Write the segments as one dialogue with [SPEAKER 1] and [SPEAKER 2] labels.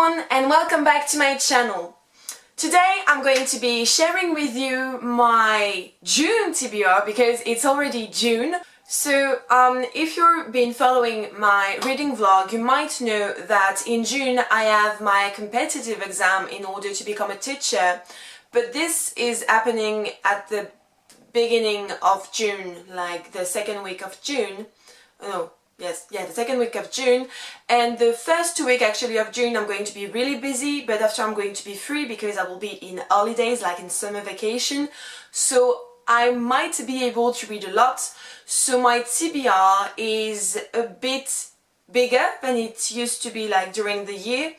[SPEAKER 1] everyone and welcome back to my channel. Today I'm going to be sharing with you my June TBR because it's already June. So if you've been following my reading vlog, you might know that in June I have my competitive exam in order to become a teacher, but this is happening at the beginning of June, like the second week of June. The second week of June, and the first 2 weeks actually of June I'm going to be really busy, but after I'm going to be free because I will be in holidays, like in summer vacation, so I might be able to read a lot. So my TBR is a bit bigger than it used to be like during the year.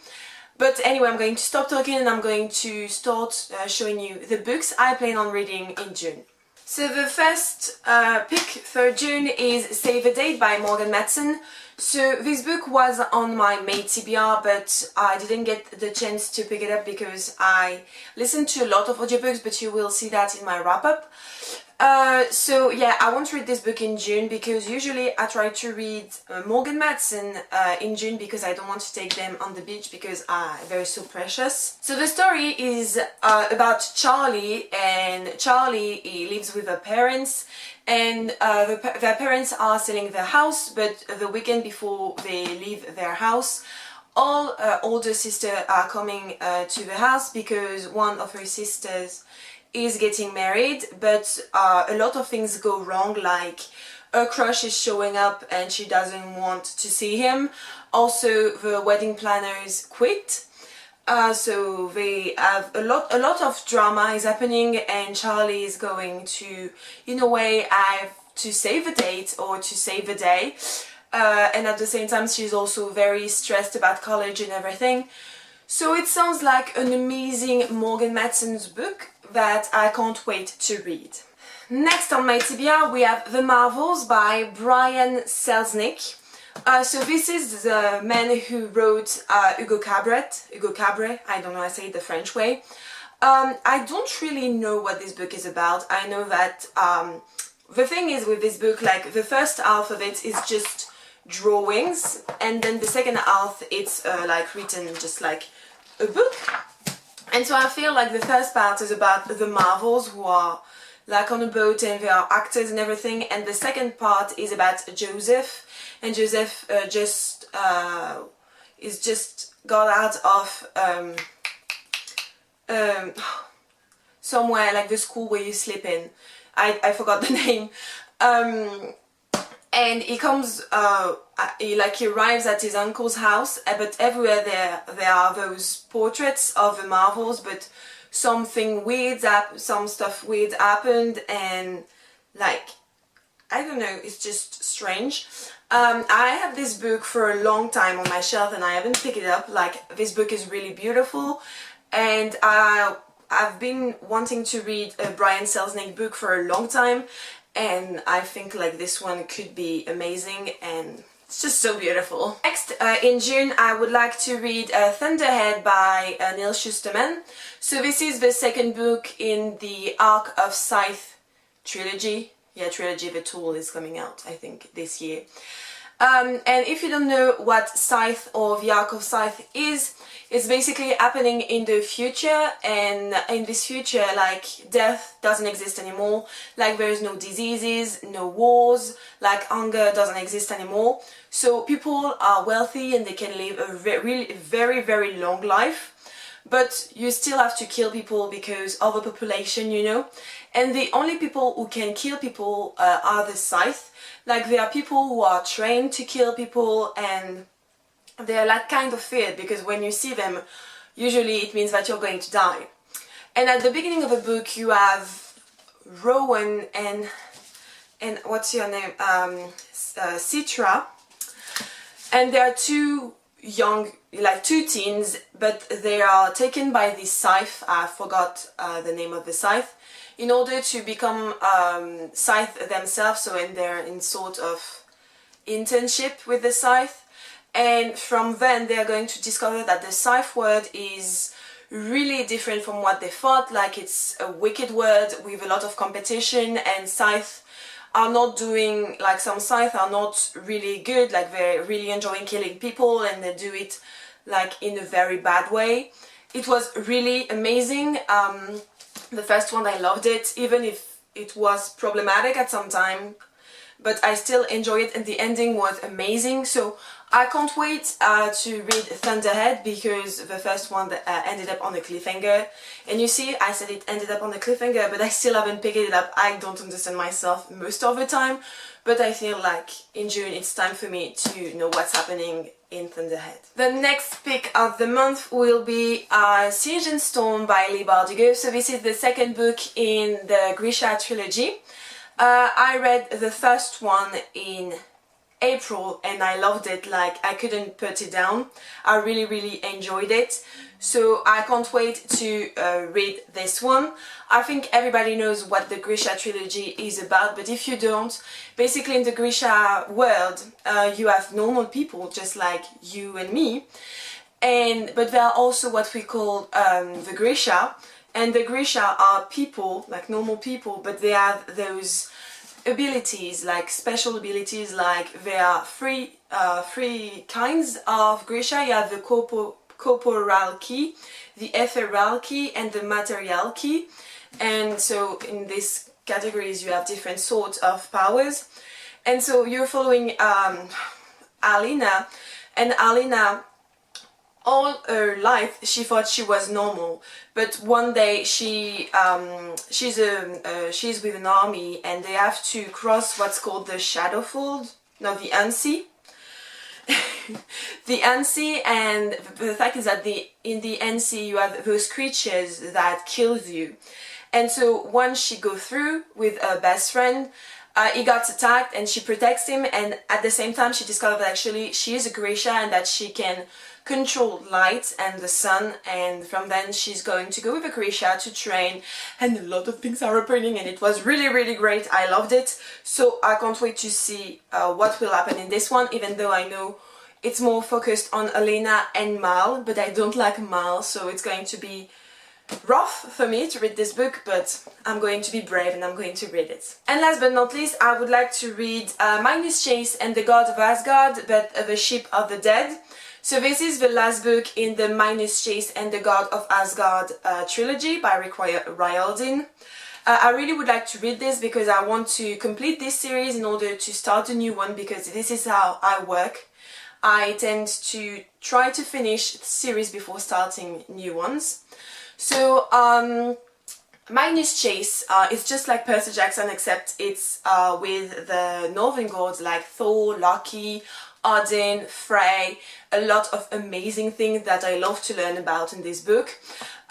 [SPEAKER 1] But anyway, I'm going to stop talking and I'm going to start showing you the books I plan on reading in June. So the first pick for June is Save a Date by Morgan Matson. So this book was on my May TBR, but I didn't get the chance to pick it up because I listened to a lot of audiobooks, but you will see that in my wrap-up. So yeah, I won't read this book in June because usually I try to read Morgan Matson in June because I don't want to take them on the beach because they're so precious. So the story is about Charlie, and Charlie, he lives with her parents, and their parents are selling their house, but the weekend before they leave their house, all her older sisters are coming to the house because one of her sisters is getting married, but a lot of things go wrong, like her crush is showing up and she doesn't want to see him. Also, the wedding planners quit, so they have a lot of drama is happening, and Charlie is going to, in a way, have to save a date or to save a day, and at the same time she's also very stressed about college and everything. So it sounds like an amazing Morgan Matson's book that I can't wait to read. Next on my TBR we have The Marvels by Brian Selznick. So this is the man who wrote Hugo Cabret, I don't know how to say it the French way. I don't really know what this book is about. I know that the thing is with this book, like the first half of it is just drawings, and then the second half it's like written just like a book. And so I feel like the first part is about the Marvels who are like on a boat and they are actors and everything, and the second part is about Joseph, and Joseph just got out of somewhere like the school where you sleep in. I forgot the name. And he comes, he arrives at his uncle's house, but everywhere there are those portraits of the Marvels, but some stuff weird happened, and like, I don't know, it's just strange. I have this book for a long time on my shelf and I haven't picked it up. Like, this book is really beautiful, and I've been wanting to read a Brian Selznick book for a long time, and I think like this one could be amazing, and it's just so beautiful. Next, in June, I would like to read Thunderhead by Neil Shusterman. So this is the second book in the Arc of Scythe trilogy. Yeah, trilogy, The Tool is coming out, I think, this year. And if you don't know what Scythe or the Arc of Scythe is, it's basically happening in the future, and in this future, like, death doesn't exist anymore, like there is no diseases, no wars, like hunger doesn't exist anymore. So people are wealthy and they can live a very long life, but you still have to kill people because of the population, you know. And the only people who can kill people are the Scythe. Like, there are people who are trained to kill people, and they're like kind of feared because when you see them, usually it means that you're going to die. And at the beginning of the book you have Rowan and what's your name? Citra, and there are two young, like two teens, but they are taken by the Scythe, I forgot the name of the Scythe, in order to become Scythe themselves, so they're in sort of internship with the Scythe. And from then they're going to discover that the Scythe word is really different from what they thought, like it's a wicked word with a lot of competition, and Scythe are not doing, like some Scythe are not really good, like they're really enjoying killing people and they do it like in a very bad way. It was really amazing. The first one, I loved it, even if it was problematic at some time, but I still enjoy it, and the ending was amazing. So I can't wait to read Thunderhead, because the first one ended up on a cliffhanger. And you see, I said it ended up on a cliffhanger, but I still haven't picked it up. I don't understand myself most of the time, but I feel like in June it's time for me to know what's happening in Thunderhead. The next pick of the month will be Siege and Storm by Leigh Bardugo. So this is the second book in the Grisha trilogy. I read the first one in April and I loved it, like I couldn't put it down. I really enjoyed it, so I can't wait to read this one. I think everybody knows what the Grisha trilogy is about, but if you don't, basically in the Grisha world you have normal people just like you and me, but there are also what we call the Grisha, and the Grisha are people, like normal people, but they have those abilities, like special abilities. Like there are three kinds of Grisha. You have the corporal key, the ethereal key, and the material key. And so in these categories you have different sorts of powers. And so you're following Alina, and Alina, all her life she thought she was normal, but one day she's with an army and they have to cross what's called the Shadowfold, no, the Unsea. The Unsea, and the fact is that in the Unsea you have those creatures that kills you. And so once she goes through with her best friend, he got attacked and she protects him, and at the same time she discovered that actually she is a Grisha and that she can control light and the sun, and from then she's going to go with a Grisha to train, and a lot of things are happening, and it was really great. I loved it, so I can't wait to see what will happen in this one, even though I know it's more focused on Elena and Mal, but I don't like Mal, so it's going to be rough for me to read this book, but I'm going to be brave and I'm going to read it. And last but not least, I would like to read Magnus Chase and the God of Asgard, but the Ship of the Dead. So this is the last book in the Magnus Chase and the God of Asgard trilogy by Rick Riordan. I really would like to read this because I want to complete this series in order to start a new one, because this is how I work. I tend to try to finish the series before starting new ones. So Magnus Chase is just like Percy Jackson, except it's with the Northern gods like Thor, Loki, Odin, Frey, a lot of amazing things that I love to learn about in this book.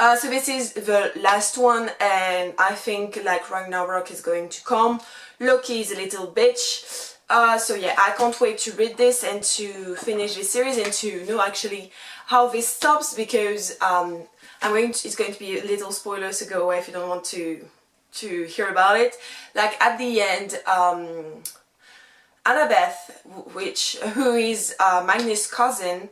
[SPEAKER 1] So this is the last one, and I think like Ragnarok is going to come. Loki is a little bitch. So yeah, I can't wait to read this and to finish this series and to know actually how this stops, because it's going to be a little spoiler, so go away if you don't want to hear about it. Like at the end, Annabeth, who is Magnus' cousin,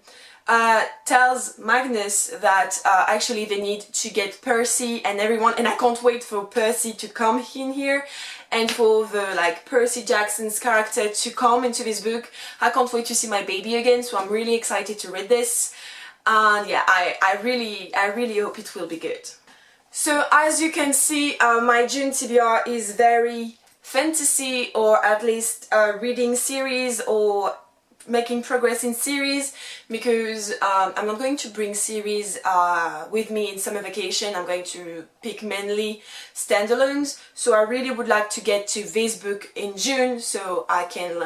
[SPEAKER 1] tells Magnus that actually they need to get Percy and everyone, and I can't wait for Percy to come in here and for the Percy Jackson's character to come into this book. I can't wait to see my baby again, so I'm really excited to read this. And yeah, I really hope it will be good. So as you can see, my June TBR is very fantasy, or at least reading series or making progress in series, because I'm not going to bring series with me in summer vacation. I'm going to pick mainly standalones, so I really would like to get to this book in June so I can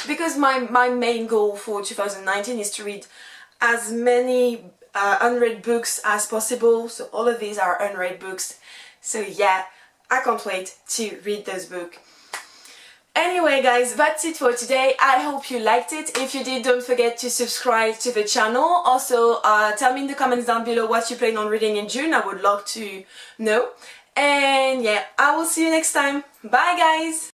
[SPEAKER 1] because my main goal for 2019 is to read as many unread books as possible, so all of these are unread books, so yeah, I can't wait to read those books. Anyway guys, that's it for today. I hope you liked it. If you did, don't forget to subscribe to the channel. Also, tell me in the comments down below what you plan on reading in June. I would love to know. And yeah, I will see you next time. Bye guys!